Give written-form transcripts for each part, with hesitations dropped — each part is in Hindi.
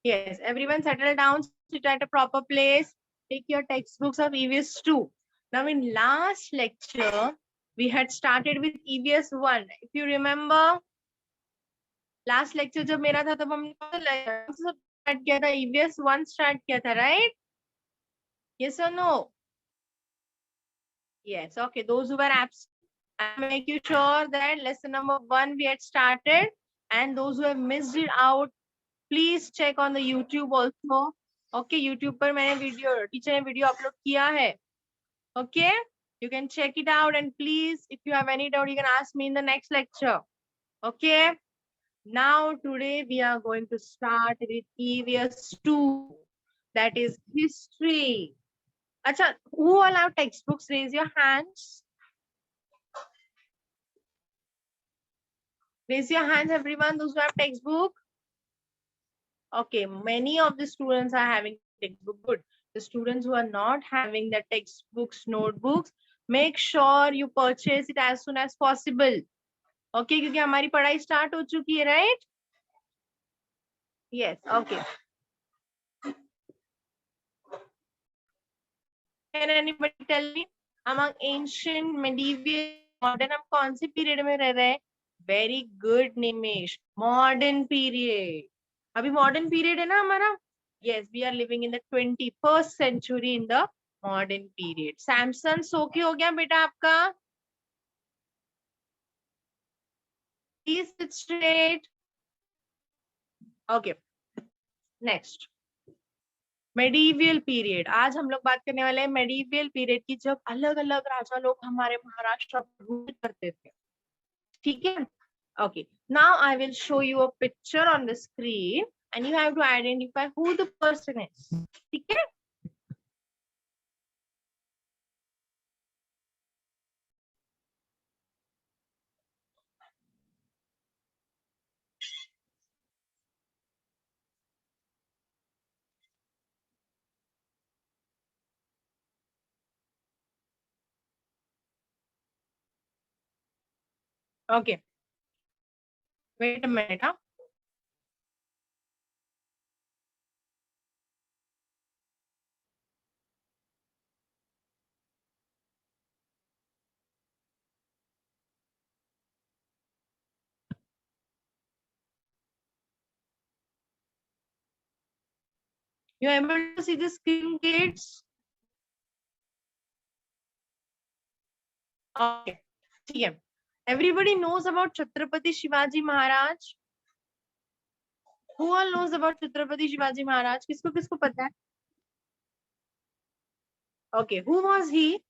Yes, everyone settle down, sit at a proper place, take your textbooks of EVS 2. Now in last lecture, we had started with EVS 1. If you remember, last lecture जब मेरा था तब हमने start किया था, EVS 1 start किया था, right? Yes or no? Yes, okay. Those who were absent, I'll make you sure that lesson number 1 we had started, and those who have missed it out, please check on the YouTube also. Okay, YouTube पर मैंने वीडियो टीचर ने वीडियो अपलोड किया है. Okay, you can check it out, and please, if you have any doubt, you can ask me in the next lecture. Okay, now today we are going to start with EVS 2, that is history. Acha, who all have textbooks? Raise your hands. Raise your hands, everyone, those who have textbook. Okay, many of the students are having textbook. Good. The students who are not having the textbooks, notebooks, make sure you purchase it as soon as possible. Okay, क्योंकि हमारी पढ़ाई start हो चुकी है, right? Yes, okay. Can anybody tell me among ancient, medieval, modern, हम कौन सी period में रह रहे हैं? Very good, Nimish. Modern period. अभी modern period है ना हमारा? Yes, we are living in the 21st century in the modern period. Samson सो के हो गया बेटा आपका? Please sit straight. Okay. Next. Medieval period. आज हम लोग बात करने वाले हैं मेडिवियल पीरियड की, जब अलग अलग राजा लोग हमारे महाराष्ट्र पर रूल करते थे. ठीक है? Okay. Now I will show you a picture on the screen, and you have to identify who the person is. ठीक है? Okay. Wait a minute. Huh? You are able to see the screen, kids? Okay. ठीक है. Everybody knows about Chhatrapati Shivaji Maharaj. Who all knows about Chhatrapati Shivaji Maharaj? किसको किसको पता है? Okay. Who was he?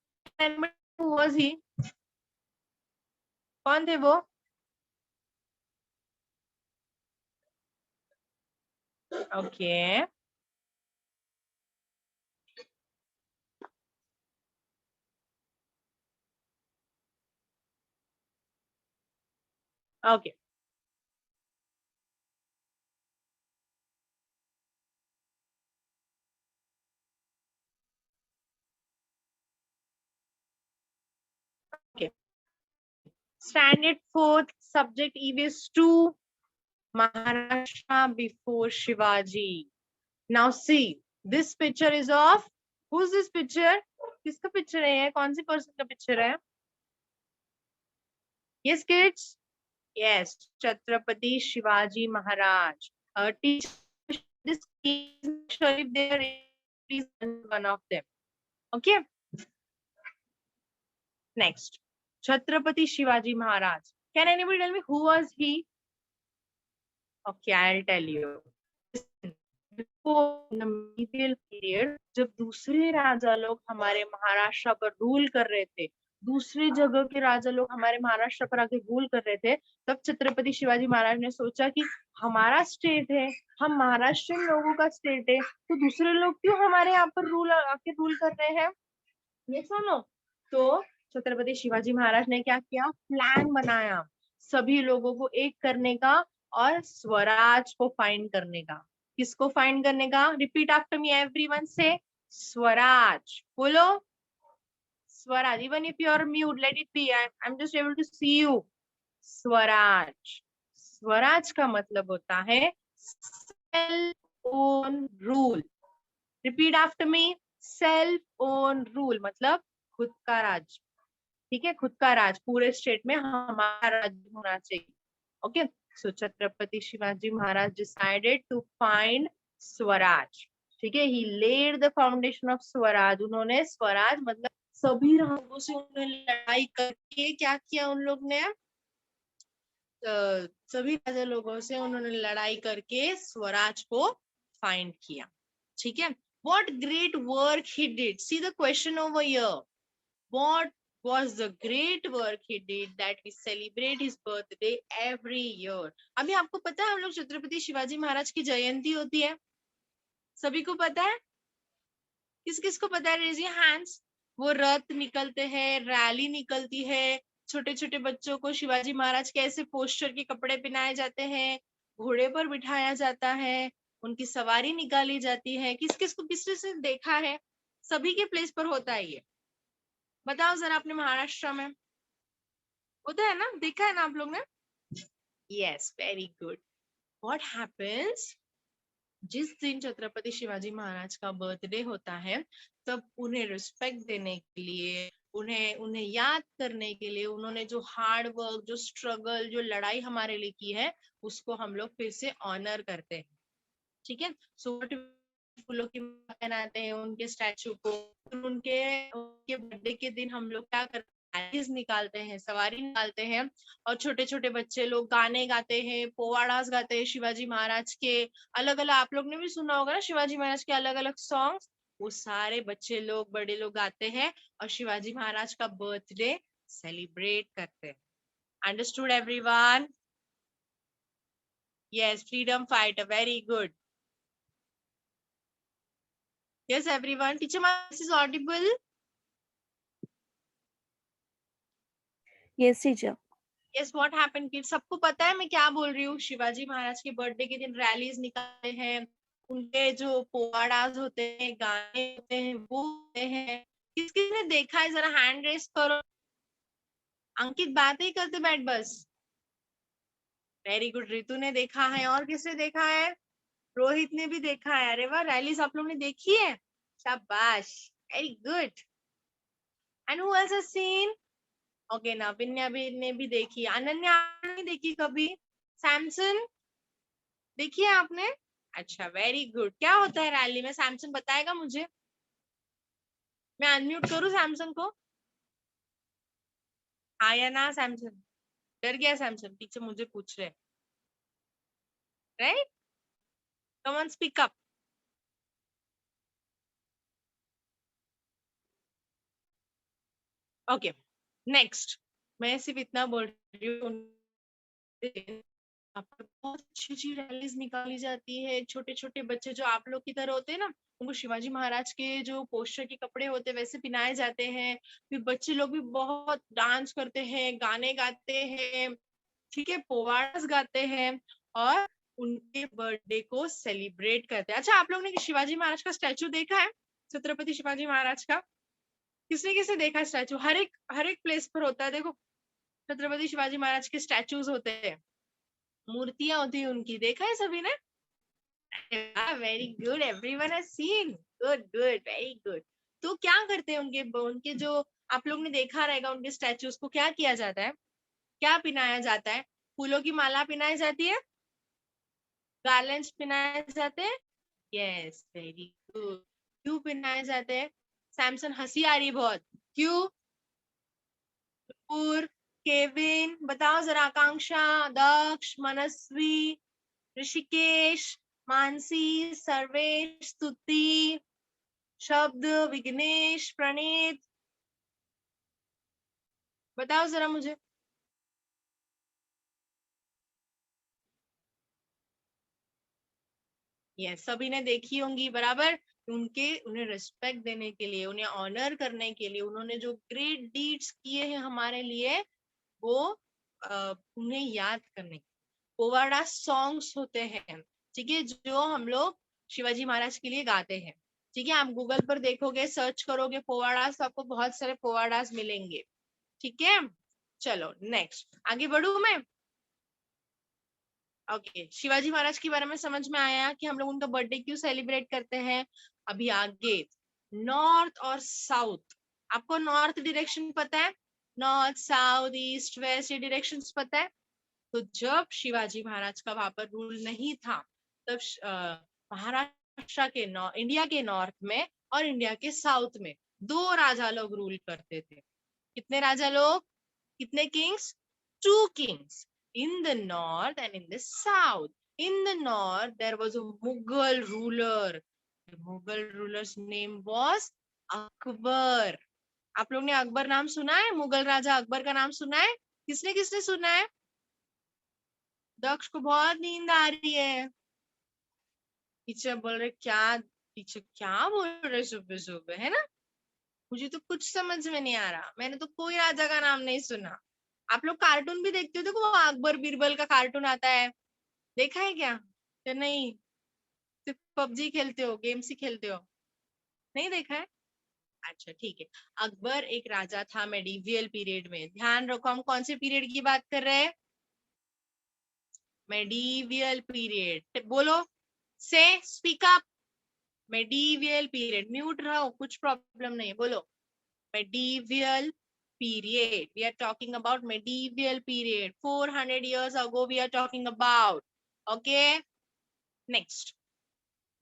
Who was he? कौन थे वो? Okay. Okay. Okay. Standard 4th subject EVS 2, Maharashtra before Shivaji. Now see, this picture is of, who's this picture? किसका picture है? कौन सी person का picture है? Yes, kids? Yes, Chhatrapati Shivaji Maharaj. Teacher, this sure if there is one of them. Okay. Next, Chhatrapati Shivaji Maharaj. Can anybody tell me who was he? Okay, I'll tell you. Medieval period, जब दूसरे राजा लोग हमारे महाराष्ट्र पर रूल कर रहे थे, दूसरे जगह के राजा लोग हमारे महाराष्ट्र पर आके रूल कर रहे थे, तब छत्रपति शिवाजी महाराज ने सोचा कि हमारा स्टेट है, हम महाराष्ट्रियन लोगों का स्टेट है, तो दूसरे लोग क्यों हमारे यहाँ पर आके रूल कर रहे हैं? ये सुनो. तो छत्रपति शिवाजी महाराज ने क्या किया? प्लान बनाया सभी लोगों को एक करने का और स्वराज को फाइंड करने का. किसको फाइंड करने का? रिपीट आफ्टर मी एवरीवन से, स्वराज. बोलो Swaraj. Even if you are mute, let it be, I am just able to see you. Swaraj. Swaraj का मतलब होता है self own rule. Repeat after me, self own rule मतलब खुद का राज। ठीक है, खुद का राज, पूरे स्टेट में हमारा राज्य होना चाहिए। Okay, so Chhatrapati Shivaji Maharaj decided to find Swaraj. ठीक है, he led the foundation of Swaraj. उन्होंने स्वराज मतलब सभी रंगों से उन्होंने लड़ाई करके क्या किया, उन लोग ने सभी राजा लोगों से उन्होंने लड़ाई करके स्वराज को फाइंड किया। ठीक है, what great work he did, see the question over here, what was the great work he did that we celebrate his birthday every year। अभी आपको पता है हम लोग छत्रपति शिवाजी महाराज की जयंती होती है, सभी को पता है? किस किस को पता है? Raise your hands. वो रथ निकलते हैं, रैली निकलती है, छोटे छोटे बच्चों को शिवाजी महाराज के ऐसे पोस्टर के कपड़े पहनाए जाते हैं, घोड़े पर बिठाया जाता है, उनकी सवारी निकाली जाती है। किस किस को किसने देखा है? सभी के प्लेस पर होता है ये, बताओ जरा अपने महाराष्ट्र में होता है ना, देखा है ना आप लोग ने? Yes, very good. What happens, जिस दिन छत्रपति शिवाजी महाराज का बर्थडे होता है तब उन्हें रिस्पेक्ट देने के लिए, उन्हें उन्हें याद करने के लिए, उन्होंने जो हार्ड वर्क, जो स्ट्रगल, जो लड़ाई हमारे लिए की है, उसको हम लोग फिर से ऑनर करते हैं। ठीक है, सो फूलों की माला पहनाते हैं उनके स्टैचू को। उनके बर्थडे के दिन हम लोग क्या करते हैं, रैलीज निकालते हैं, सवारी निकालते हैं, और छोटे छोटे बच्चे लोग गाने गाते हैं, पोवाड़ास गाते हैं शिवाजी महाराज के। अलग अलग आप लोग ने भी सुना होगा ना शिवाजी महाराज के अलग अलग सॉन्ग्स, वो सारे बच्चे लोग बड़े लोग गाते हैं और शिवाजी महाराज का बर्थडे सेलिब्रेट करते हैं। Understood everyone? Yes, freedom fighter, very good. Yes, everyone. Teacher, my voice is audible? Yes, teacher. Yes, what happened kids? सबको पता है मैं क्या बोल रही हूँ? शिवाजी महाराज के बर्थडे के दिन रैलीज निकालते हैं, उनके जो पोवाड़ाज होते हैं, गाने होते हैं, वो होते हैं। किस किसने देखा है जरा हैंड रेस करो। अंकित बात ही करते बैठ बस। वेरी गुड, रितु ने देखा है, और किसने देखा है? रोहित ने भी देखा है। अरे वाह, रैलीज आप लोग ने देखी है, शाबाश, very good. And who else has seen? Okay, Navinya भी ने भी देखी। अनन्या नहीं देखी कभी? सैमसन देखी है आपने? अच्छा, वेरी गुड। क्या होता है रैली में, सैमसन बताएगा मुझे? मैं अनम्यूट करूं सैमसन को? हाँ या ना? सैमसन डर गया? सैमसन टीचर मुझे पूछ रहे, right? Come on, speak up. Okay, next. मैं सिर्फ इतना बोल रही हूँ, बहुत अच्छी अच्छी रैलीज निकाली जाती है। छोटे छोटे बच्चे जो आप लोग की तरह होते हैं ना, उनको शिवाजी महाराज के जो पोस्टर के कपड़े होते हैं वैसे पहनाए जाते हैं। फिर बच्चे लोग भी बहुत डांस करते हैं, गाने गाते हैं, ठीक है, पोवाड़ास गाते हैं, और उनके बर्थडे को सेलिब्रेट करते हैं। अच्छा, आप लोग ने शिवाजी महाराज का स्टैचू देखा है? छत्रपति शिवाजी महाराज का किसने किसने देखा है स्टैचू? हर एक प्लेस पर होता है, देखो छत्रपति शिवाजी महाराज के स्टैचूज होते हैं, मूर्तियां होती है उनकी, देखा है सभी ने? Very good, everyone has seen. Good good, very good. तो क्या करते हैं उनके उनके जो आप लोग ने देखा रहेगा, उनके स्टैचूज को क्या किया जाता है, क्या पहनाया जाता है? फूलों की माला पहनाई जाती है, गार्लैंड्स पहनाए जाते हैं। Yes, very good. क्यों पहनाए जाते हैं? सैमसन हंसी आ रही बहुत, क्यों? केविन बताओ जरा। आकांक्षा, दक्ष, मनस्वी, ऋषिकेश, मानसी, सर्वेश, स्तुति, शब्द, विघ्नेश, प्रणीत, बताओ जरा मुझे। यस, सभी ने देखी होंगी, बराबर। उन्हें रिस्पेक्ट देने के लिए, उन्हें ऑनर करने के लिए, उन्होंने जो ग्रेट डीड्स किए हैं हमारे लिए, वो उन्हें याद करने के पोवाड़ा सॉन्ग्स होते हैं, ठीक है, जो हम लोग शिवाजी महाराज के लिए गाते हैं। ठीक है, आप गूगल पर देखोगे, सर्च करोगे पोवाड़ास, तो आपको बहुत सारे पोवाड़ास मिलेंगे। ठीक है, चलो नेक्स्ट, आगे बढ़ू मैं? ओके, शिवाजी महाराज के बारे में समझ में आया कि हम लोग उनका बर्थडे क्यों सेलिब्रेट करते हैं। अभी आगे नॉर्थ और साउथ, आपको नॉर्थ डायरेक्शन पता है, नॉर्थ साउथ ईस्ट वेस्ट ये डायरेक्शंस पता है। तो जब शिवाजी महाराज का वहां पर रूल नहीं था, तब महाराष्ट्र के इंडिया के नॉर्थ में और इंडिया के साउथ में दो राजा लोग रूल करते थे। कितने राजा लोग, कितने kings, two kings in the north and in the south. In the north, there was a Mughal ruler. The Mughal ruler's name was Akbar. आप लोग ने अकबर नाम सुना है, मुगल राजा अकबर का नाम सुना है, किसने किसने सुना है। दक्ष को बहुत नींद आ रही है, टीचर बोल रहे क्या, टीचर क्या बोल रहे सुबह सुबह, है ना। मुझे तो कुछ समझ में नहीं आ रहा, मैंने तो कोई राजा का नाम नहीं सुना। आप लोग कार्टून भी देखते हो, देखो वो अकबर बीरबल का कार्टून आता है, देखा है क्या या नहीं, सिर्फ पबजी खेलते हो, गेम्स ही खेलते हो, नहीं देखा है। अच्छा ठीक है, अकबर एक राजा था मेडिवियल पीरियड में। ध्यान रखो हम कौन से पीरियड की बात कर रहे हैं, मेडिवियल पीरियड। बोलो से speak up, medieval period, mute रहो कुछ प्रॉब्लम नहीं है, बोलो medieval period. We are talking about medieval period. 400 years ago we are talking about. Okay. Next.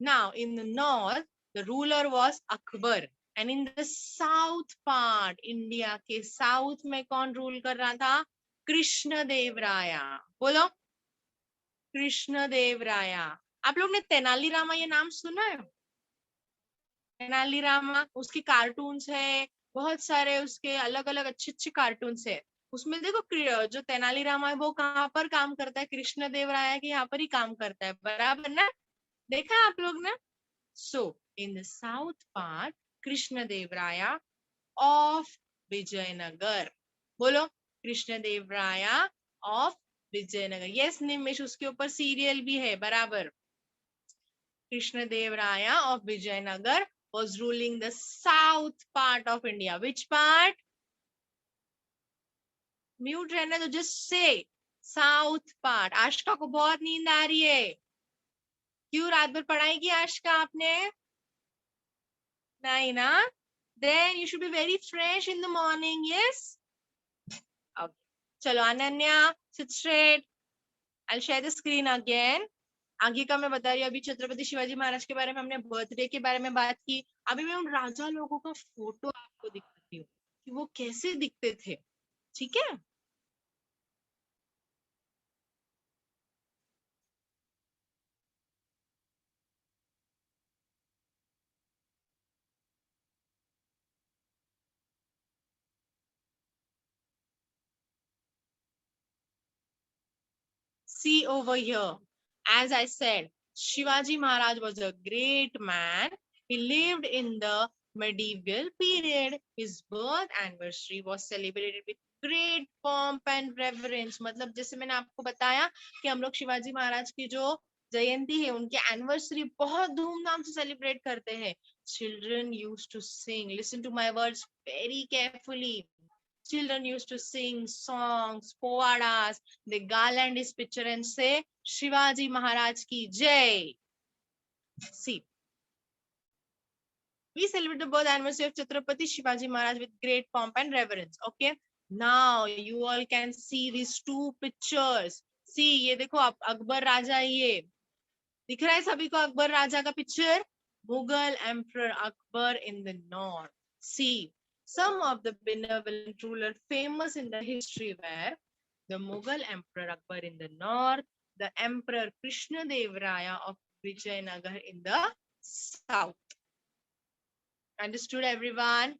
Now in the north, the ruler was Akbar. And in the south part, India के south में कौन rule कर रहा था, कृष्ण देव राया। बोलो कृष्ण देव राया। आप लोग ने तेनाली रामा ये नाम सुना है, तेनाली रामा, उसकी कार्टून्स है बहुत सारे, उसके अलग अलग अच्छे अच्छे कार्टून्स है। उसमें देखो जो तेनाली रामा है वो कहाँ पर काम करता है, कृष्ण देव राया के यहाँ पर ही काम करता है, बराबर ना, देखा है आप लोग ने। So in the south part Krishna Deva Raya of Vijayanagar. बोलो कृष्ण देव राया ऑफ विजयनगर। यस निमेश, उसके ऊपर सीरियल भी है, बराबर। कृष्ण देव राया of Vijayanagar was ruling the south part of India. Which part? Mute रहना तो just say south part. आशका को बहुत नींद आ रही है, क्यों, रात भर पढ़ाई की आशका आपने, नहीं ना, then you should be very fresh in the morning. Yes. Okay. चलो Ananya, sit straight. I'll share the screen again. आगे का मैं बता रही हूँ, अभी छत्रपति शिवाजी महाराज के बारे में हमने बर्थडे के बारे में बात की। अभी मैं उन राजा लोगों का फोटो आपको दिखाती हूँ कि वो कैसे दिखते थे, ठीक है। See over here, as I said, Shivaji Maharaj was a great man. He lived in the medieval period. His birth anniversary was celebrated with great pomp and reverence. मतलब जैसे मैंने आपको बताया कि हम लोग शिवाजी महाराज की जो जयंती है, उनके एनिवर्सरी बहुत धूमधाम से सेलिब्रेट करते हैं। Children used to sing. Listen to my words very carefully. Children used to sing songs, povadas. They garland his picture and say, Shivaji Maharaj ki Jai. See, we celebrate the birth anniversary of Chhatrapati Shivaji Maharaj with great pomp and reverence. Okay. Now you all can see these two pictures. See, ये देखो आप अकबर राजा, ये दिख रहा है सभी को अकबर राजा का picture, Mughal Emperor Akbar in the north. See, some of the benevolent rulers famous in the history were the Mughal Emperor Akbar in the north, the Emperor Krishna Dev Raya of Vijayanagar in the south. Understood everyone?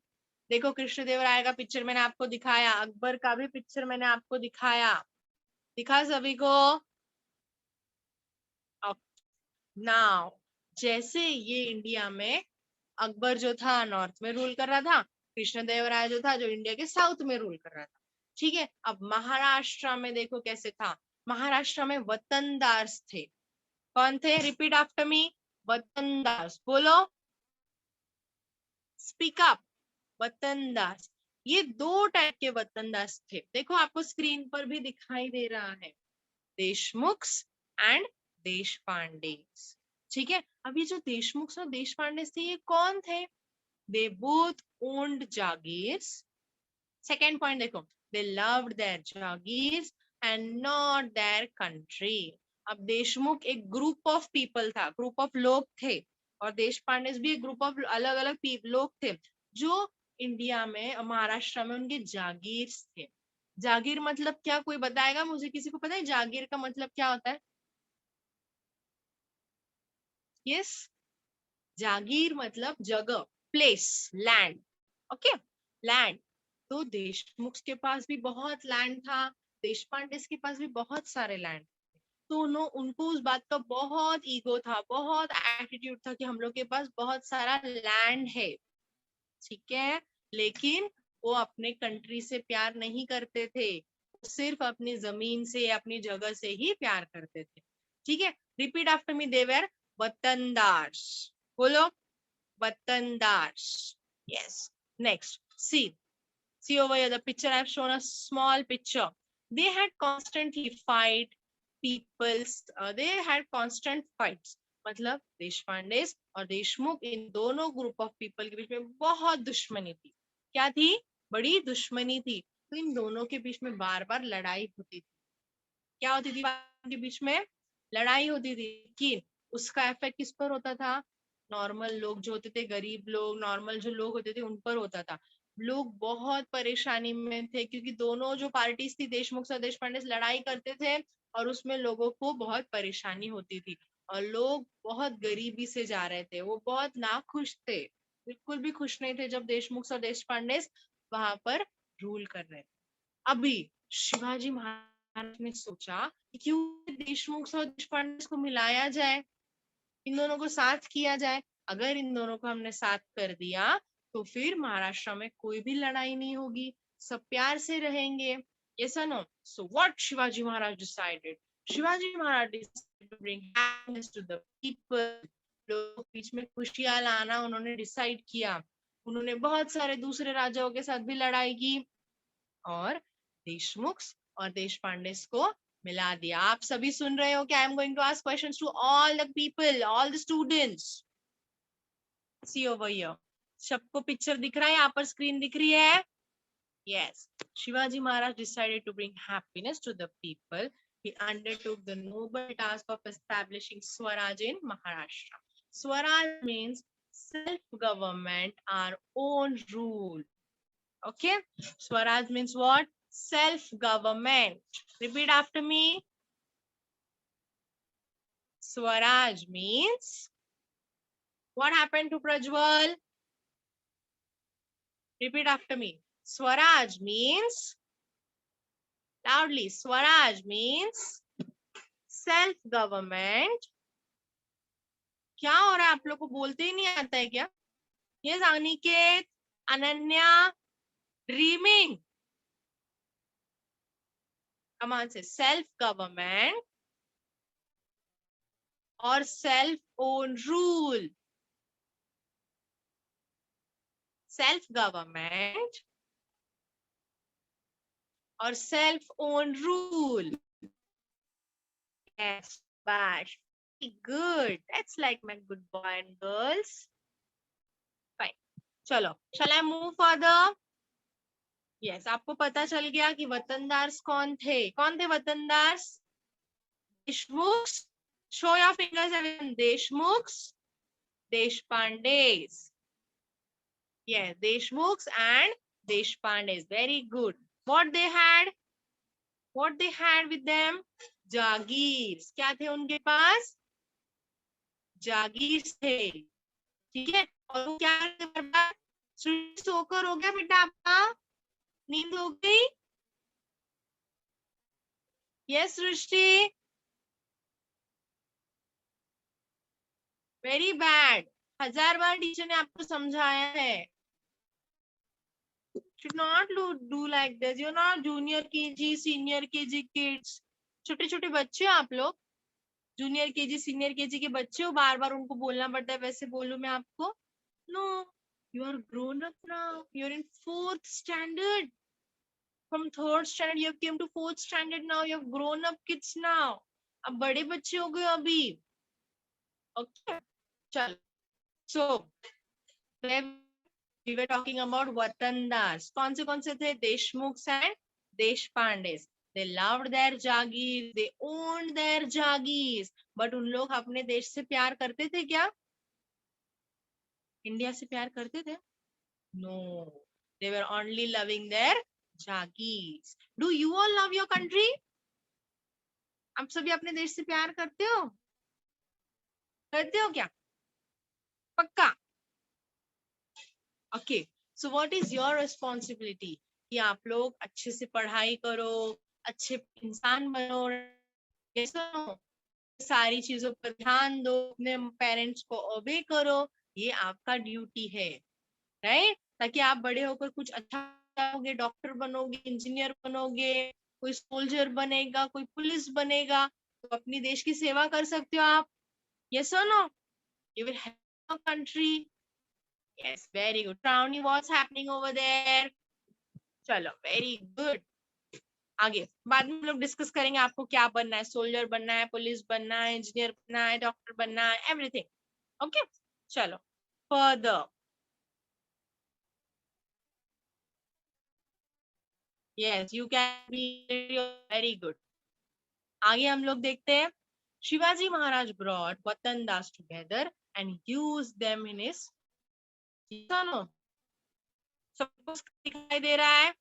देखो कृष्ण देव राय का पिक्चर मैंने आपको दिखाया, अकबर का भी पिक्चर मैंने आपको दिखाया, दिखा सभी को। नाउ जैसे ये इंडिया में अकबर जो था नॉर्थ में रूल कर रहा था, कृष्ण देव राय जो था जो इंडिया के साउथ में रूल कर रहा था, ठीक है। अब महाराष्ट्र में देखो कैसे था, महाराष्ट्र में वतनदार्स थे, कौन थे, रिपीट आफ्टर मी, वतनदार्स। बोलो स्पीक अप, वतनदास। ये दो टाइप के वतनदास थे, देखो आपको स्क्रीन पर भी दिखाई दे रहा है, देशमुख्स एंड देशपांडे। ठीक है, अब ये जो देशमुख और देशपांडे थे ये कौन थे? They both owned jagirs. Second point देखो, they loved their jagirs and not their country. अब देशमुख एक ग्रुप ऑफ पीपल था, ग्रुप ऑफ लोग थे, और देशपांडे भी एक ग्रुप ऑफ अलग अलग लोग थे जो इंडिया में, महाराष्ट्र में उनके जागीर्स थे। जागीर मतलब क्या, कोई बताएगा मुझे? किसी को पता है जागीर का मतलब क्या होता है? यस, जागीर मतलब जगह, प्लेस, लैंड। Okay, land. तो देशमुख के पास भी बहुत लैंड था, देशपांडे के पास भी बहुत सारे लैंड। तो उनको उस बात का बहुत ईगो था, बहुत एटीट्यूड था कि हम लोग के पास बहुत सारा लैंड है। ठीक है, लेकिन वो अपने कंट्री से प्यार नहीं करते थे, सिर्फ अपनी जमीन से, अपनी जगह से ही प्यार करते थे। ठीक है, रिपीट आफ्टर मी, देवर वतनदार्स। बोलो, watandars. Yes, next, see over here the picture. I've shown a small picture. They had constantly fight peoples, they had constant fights. मतलब देशपांडे और देशमुख, इन दोनों ग्रुप ऑफ पीपल के बीच में बहुत दुश्मनी थी। क्या थी? बड़ी दुश्मनी थी। तो इन दोनों के बीच में बार बार लड़ाई होती थी। क्या होती थी? के बीच में लड़ाई होती थी, कि उसका इफेक्ट किस पर होता था? नॉर्मल लोग जो होते थे, गरीब लोग, नॉर्मल जो लोग होते थे, उन पर होता था। लोग बहुत परेशानी में थे, क्योंकि दोनों जो पार्टीज थी, देशमुख और देशपांडे, लड़ाई करते थे और उसमें लोगों को बहुत परेशानी होती थी, और लोग बहुत गरीबी से जा रहे थे, वो बहुत नाखुश थे, बिल्कुल भी खुश नहीं थे जब देशमुख और देशपांडे वहां पर रूल कर रहे थे। अभी शिवाजी महाराज ने सोचा कि क्यों देशमुख और देशपांडे को मिलाया जाए, इन दोनों को साथ किया जाए। अगर इन दोनों को हमने साथ कर दिया तो फिर महाराष्ट्र में कोई भी लड़ाई नहीं होगी, सब प्यार से रहेंगे। Yes or no? So what Shivaji Maharaj decided? Shivaji Maharaj decided to bring happiness to the people. लोगों के बीच में खुशियां लाना उन्होंने डिसाइड किया। उन्होंने बहुत सारे दूसरे राजाओं के साथ भी लड़ाई की और देशमुख और देशपांडे को मिला दिया। आप सभी सुन रहे हो क्या? I am going to ask questions to all the people, all the students. See over here, सबको पिक्चर दिख रहा है? यहाँ पर स्क्रीन दिख रही है? Yes. Shivaji Maharaj decided to bring happiness to the people. He undertook the noble task of establishing Swaraj in Maharashtra. Swaraj means self-government, our own rule. Okay, Swaraj means what? Self-government. Repeat after me. Swaraj means, what happened to Prajwal? Repeat after me. Swaraj means, loudly, Swaraj means self-government. क्या हो रहा है? आप लोग को बोलते ही नहीं आता है क्या? Yes, Aniket, Ananya, dreaming. Come on, say self-government or self-owned rule. Self-government or self-owned rule. Yes, Bash. Good. That's like my good boy and girls. Fine. चलो, shall I move further? Yes, आपको पता चल गया कि वतनदार्स कौन थे? कौन थे वतनदार्स? Deshmukh. Show your fingers, everyone. Deshmukh, देशपांडेस. Yes, Deshmukhs and Deshpandes. Very good. What they had? What they had with them? जागीर। क्या थे उनके पास? जागीर थे। ठीक है, और वो क्या करते? सोकर हो गया बेटा आपका? नींद हो गई? यस सृष्टि। Very bad. 1000 बार टीचर ने आपको समझाया है। should not do like this. You're not junior KG, senior KG kids. छोटे छोटे बच्चे हो आप लोग, जूनियर केजी सीनियर केजी के बच्चे हो, बार बार उनको बोलना पड़ता है वैसे बोलूं मैं आपको? No, you are grown up now, you are in 4th standard. From 3rd standard you have came to 4th standard now. You have grown up kids now. अब बड़े बच्चे हो गए अभी। ओके चल, सो we were talking about वतनदास। कौन से थे? Deshmukh and Deshpande. they loved their jagir, they owned their jagir. But उन लोग अपने देश से प्यार करते थे क्या? इंडिया से प्यार करते थे? No, they were only loving their jagir. do you all love your country? आप सभी अपने देश से प्यार करते हो? करते हो क्या? पक्का? Okay, so what is your responsibility कि आप लोग अच्छे से पढ़ाई करो, अच्छे इंसान बनो, सारी चीजों पर ध्यान दो, अपने पेरेंट्स को ओबे करो, ये आपका ड्यूटी है, राइट? ताकि आप बड़े होकर कुछ अच्छा बनोगे, डॉक्टर बनोगे, इंजीनियर बनोगे, कोई सोल्जर बनेगा, कोई पुलिस बनेगा, तो अपनी देश की सेवा कर सकते हो आप। यस और no? You will help your country. Yes, very good. Shravani, what's happening over there? चलो, very good. आगे बाद में हम लोग डिस्कस करेंगे आपको क्या बनना है, सोल्जर बनना है, पुलिस बनना है, इंजीनियर बनना है, डॉक्टर बनना है, एवरीथिंग। ओके चलो further. Yes you can be very good. आगे हम लोग देखते हैं, Shivaji Maharaj brought watandars together and use them in his, सबको दिखाई दे रहा है?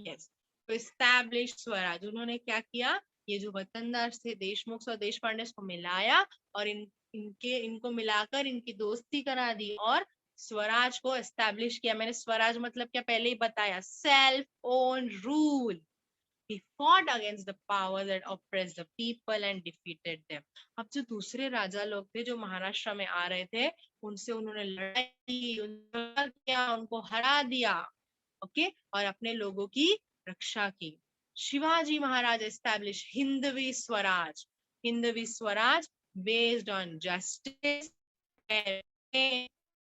यस, तो एस्टैब्लिश स्वराज। उन्होंने क्या किया? ये जो वतनदास थे, देशमुख और देश पांडे को मिलाया और इनको मिलाकर इनकी दोस्ती करा दी और स्वराज को एस्टैब्लिश किया। मैंने स्वराज मतलब क्या पहले ही बताया, self own rule. He fought against the power that oppressed the people and defeated them. अब जो दूसरे राजा लोग थे जो महाराष्ट्र में आ रहे थे, उनसे उन्होंने लड़ाई की, उनको हरा दिया। ओके, और अपने लोगों की रक्षा की। Shivaji Maharaj establish Hindavi Swaraj. Hindavi Swaraj based on justice,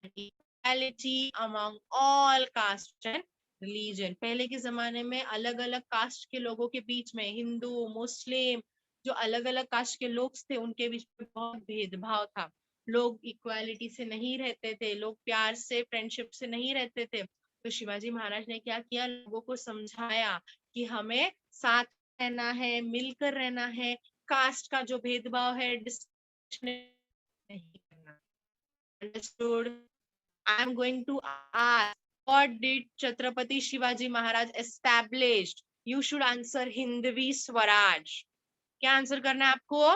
equality among all caste and religion. पहले के जमाने में अलग अलग कास्ट के लोगों के बीच में, हिंदू मुस्लिम जो अलग अलग कास्ट के लोग थे, उनके बीच में बहुत भेदभाव था। लोग इक्वालिटी से नहीं रहते थे, लोग प्यार से, फ्रेंडशिप से नहीं रहते थे। तो शिवाजी महाराज ने क्या किया? लोगों को समझाया कि हमें साथ रहना है, मिलकर रहना है, कास्ट का जो भेदभाव है नहीं करना। Understood? I am going to ask, what did Chhatrapati Shivaji Maharaj established? You should answer Hindavi Swaraj. क्या आंसर करना है आपको?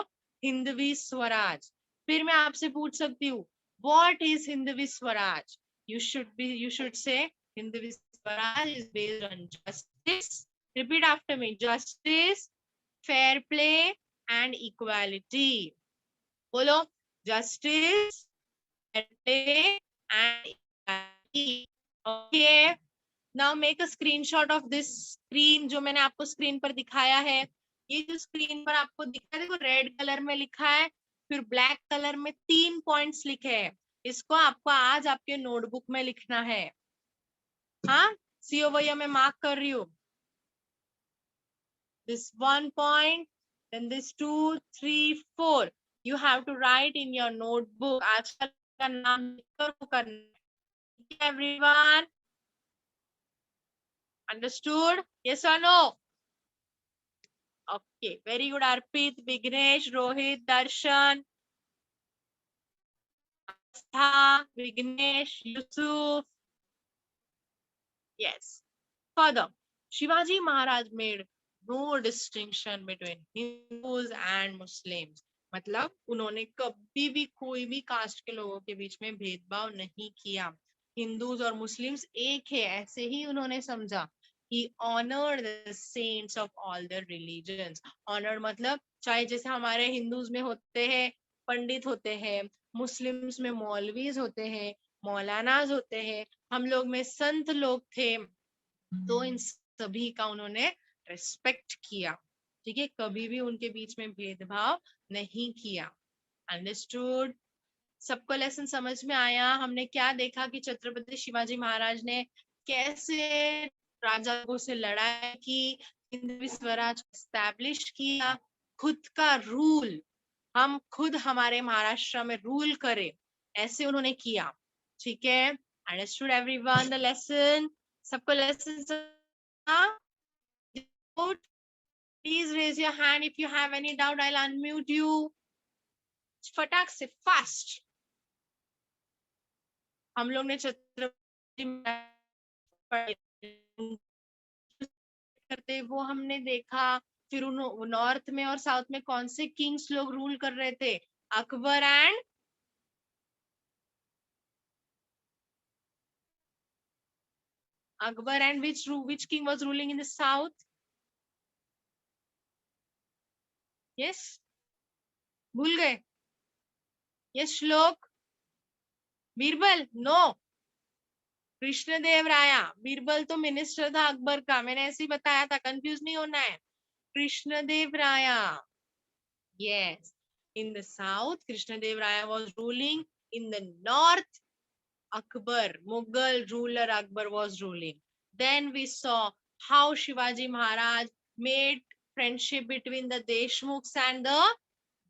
हिंदवी स्वराज। फिर मैं आपसे पूछ सकती हूँ, what is Hindavi Swaraj? You should say Hindavi Swaraj is based on justice. Repeat after me. Justice, fair play and equality. बोलो, justice, fair play and equality. Okay. Now make a screenshot of this screen जो मैंने आपको स्क्रीन पर दिखाया है। ये जो स्क्रीन पर आपको दिखा है, देखो रेड कलर में लिखा है, फिर ब्लैक कलर में 3 पॉइंट्स लिखे हैं। इसको आपको आज आपके नोटबुक में लिखना है। हाँ, सीओ भैया मैं मार्क कर रही हूँ। This 1 point, then this 2, 3, 4. You have to write in your notebook. आज का नाम लिखकर वो करना है। Everyone understood? Yes or no? Okay, very good. Arpit, Vignesh, Rohit, Darshan, Astha, Vignesh, Yusuf. Yes. Further, Shivaji Maharaj made no distinction between Hindus and Muslims. मतलब उन्होंने कभी भी कोई भी कास्ट के लोगों के बीच में भेदभाव नहीं किया। हिंदूज और मुस्लिम्स एक है, ऐसे ही उन्होंने समझा। He honored the saints of all the religions. Honored मतलब चाहे जैसे हमारे हिंदूज में होते हैं पंडित होते हैं, मुस्लिम्स में मौलवीज होते हैं, मौलानाज होते हैं, हम लोग में संत लोग थे, तो इन सभी का उन्होंने रेस्पेक्ट किया। ठीक है, कभी भी उनके बीच में भेदभाव नहीं किया। अंडरस्टूड? सबको लेसन समझ में आया? हमने क्या देखा कि छत्रपति शिवाजी महाराज ने कैसे राजा से लड़ाई की, हिंदवी स्वराज एस्टैब्लिश किया, खुद का रूल, हम खुद हमारे महाराष्ट्र में रूल करें, ऐसे उन्होंने किया। ठीक है, अंडरस्टूड एवरीवन द लेसन? सबको lesson please raise your hand if you have any doubt, I will unmute you. फटाक से फास्ट। हम लोग ने छत्रपति करते वो हमने देखा। फिर उन नॉर्थ में और साउथ में कौन से किंग्स लोग रूल कर रहे थे? Akbar and which king was ruling in the south? Yes, भूल गए? Yes, श्लोक? बीरबल? नो, कृष्णदेवराया। बीरबल तो मिनिस्टर था अकबर का, मैंने ऐसे ही बताया था, कंफ्यूज नहीं होना है। Krishnadevaraya, yes. In the south, Krishnadevaraya was ruling. In the north, Akbar, Mughal ruler Akbar was ruling. Then we saw how Shivaji Maharaj made friendship between the Deshmukhs and the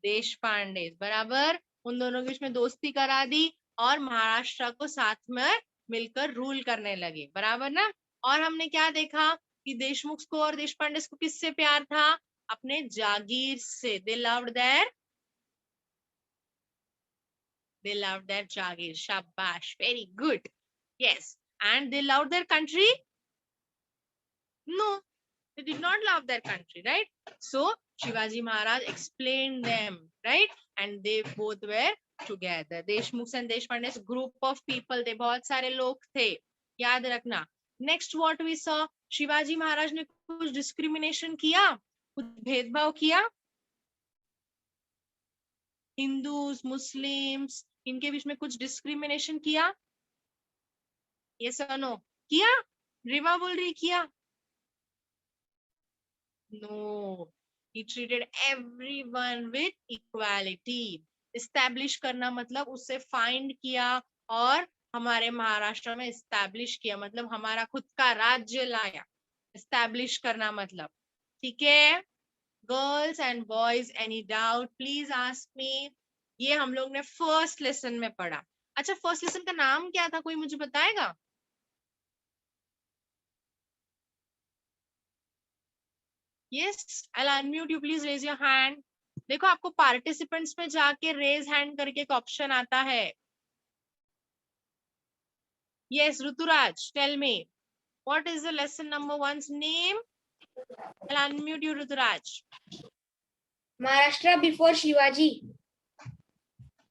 Deshpandes. बराबर, उन दोनों के बीच में दोस्ती करा दी और महाराष्ट्र को साथ में मिलकर रूल करने लगे। बराबर ना? और हमने क्या देखा कि देशमुख को और देशपांडे को किससे प्यार था? अपने जागीर से। They loved their Jagir. Shabash. Very good. Yes. And they loved their country? No, they did not love their country, right? So Shivaji Maharaj explained them, right? And they both were together. Deshmukhs and Deshpandes, group of people, they बहुत सारे लोग थे, याद रखना। Next what we saw, Shivaji Maharaj ने कुछ discrimination किया, कुछ भेदभाव किया? हिंदूज, मुस्लिम्स, इनके बीच में कुछ डिस्क्रिमिनेशन किया? यस और नो? किया? रीमा बोल रही किया? No, he treated everyone with equality. Establish करना मतलब उससे फाइंड किया और हमारे महाराष्ट्र में एस्टैब्लिश किया, मतलब हमारा खुद का राज्य लाया। एस्टैब्लिश करना मतलब, ठीक है? Girls and boys, any doubt please ask me. ये हम लोग ने फर्स्ट लेसन में पढ़ा। अच्छा, फर्स्ट लेसन का नाम क्या था, कोई मुझे बताएगा? Yes, I will unmute you, please raise your hand. देखो, आपको पार्टिसिपेंट्स में जाके रेज हैंड करके एक ऑप्शन आता है। Yes, Ruturaj, tell me what is the lesson number 1's name? I will unmute you, Ruturaj. Maharashtra before Shivaji.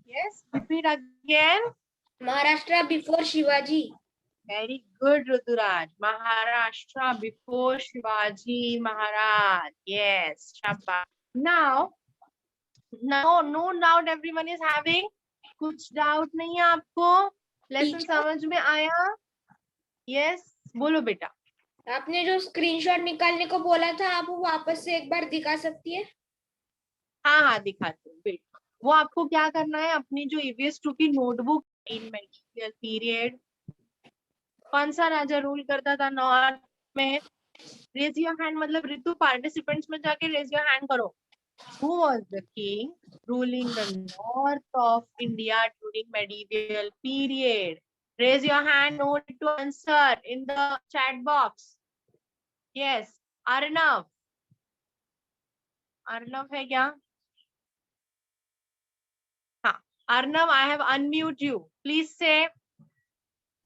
Yes, repeat again. Maharashtra before Shivaji. Very good, Ruturaj. Maharashtra before Shivaji Maharaj. Yes, Shabbat. Now, no doubt everyone is having. कुछ डाउट नहीं है आपको? लेसन समझ में आया? यस, बोलो बेटा। आपने जो स्क्रीनशॉट निकालने को बोला था, आप वो वापस से एक बार दिखा सकती है? हाँ, दिखाती हूँ बिल्कुल। वो आपको क्या करना है, अपनी जो EVS 2 की नोटबुक इन मेडिवल पीरियड, कौन सा राजा रूल करता था नॉर्थ में? रेज योर हैंड मतलब ऋतु पार्टिसिपेंट्स में जाके रेज योर हैंड करो। Who was the king ruling the north of India during medieval period? Raise your hand, no need to answer in the chat box. Yes, Arnav. Arnav है क्या? हाँ, Arnav, I have unmute you. Please say,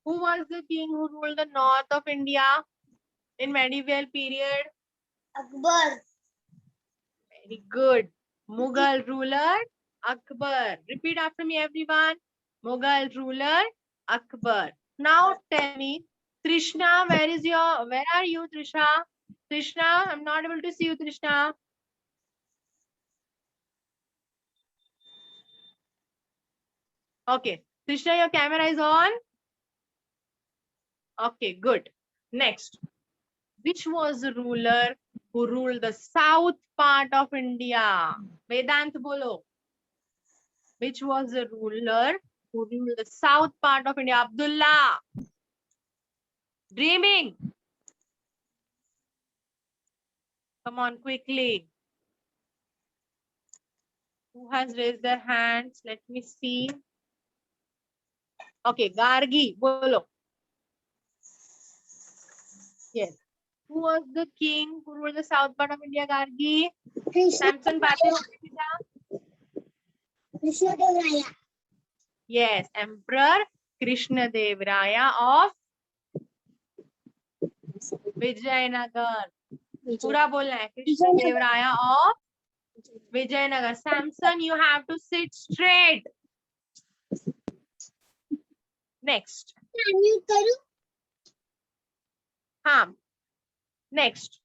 who was the king who ruled the north of India in medieval period? Akbar. Very good. Mughal ruler Akbar. Repeat after me, everyone. Mughal ruler Akbar. Now tell me, Trishna, where are you, Trishna? Trishna, I'm not able to see you, Trishna. Okay, Trishna, your camera is on. Okay, good. Next, which was the ruler who ruled the south part of India? Vedant bolo. Which was the ruler who ruled the south part of India? Abdullah. Dreaming. Come on, quickly. Who has raised their hands? Let me see. Okay, Gargi, bolo. Yes. Who was the king who ruled the south part of India? Gargi. Samson Bate ho gaye beta. Krishnadevaraya. Yes, Emperor Krishna Dev Raya of Vijayanagar. पूरा बोलना है. Krishna Dev Raya of Vijayanagar. Samson, you have to sit straight. Next. Unmute करूं? हाँ. Next.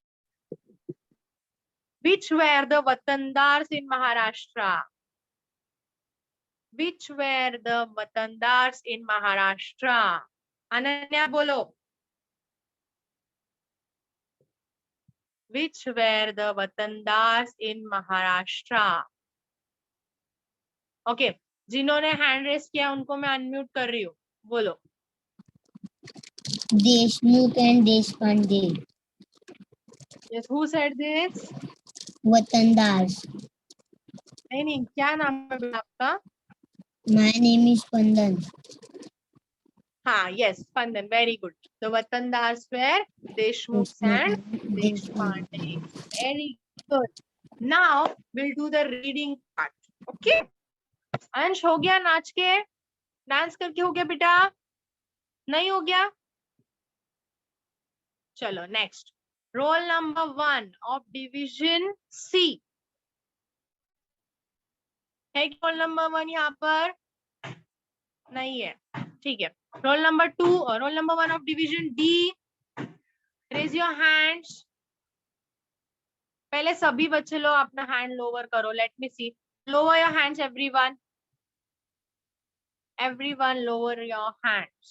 Which were the Watandars in Maharashtra? Which were the Watandars in Maharashtra? Ananya bolo. Which were the Watandars in Maharashtra? Okay. जिन्होंने हैंड रेस किया उनको मैं अनम्यूट कर रही हूँ. बोलो. Deshmukh and Deshpande. Yes, who said this? वतनदास. नहीं, क्या नाम है बेटा आपका? My name is Pandan. हाँ, yes, Pandan, very good. The Watandars were Deshmukhs and Deshpande. Very good. Now we'll do the reading part. Okay? अंश हो गया नाच के? डांस करके हो गया बेटा? नहीं हो गया? चलो next. Roll number 1 of division C. है कि roll number 1 यहाँ पर? नहीं है. ठीक है. Roll number 2 और roll number 1 of division D. Raise your hands. पहले सभी बच्चे लोग अपना हैंड लोअर करो. Let me see. Lower your hands, everyone. Everyone lower your hands.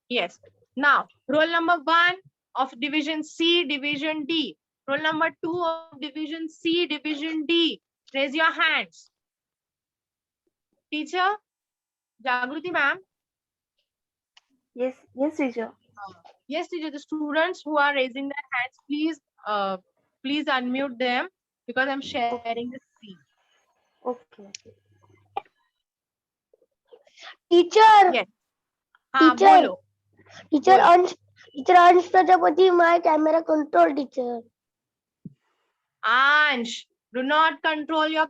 Yes. Now, roll number 1 of division C, division D. Roll number 2 of division C, division D. Raise your hands. Teacher, Jagruti ma'am. Yes, teacher. Yes, teacher. The students who are raising their hands, please unmute them because I'm sharing the screen. Okay. Teacher. Yes. हाँ, Teacher. बोलो. Teacher बोलो. Ansh Prajapati, my camera control teacher. Ansh, do not control your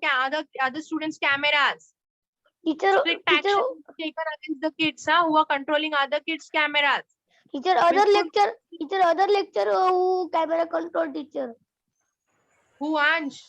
other students' cameras. Teacher. Strict action taken against the kids who are controlling other kids' cameras. Teacher other lecture who camera control teacher. Who, Ansh?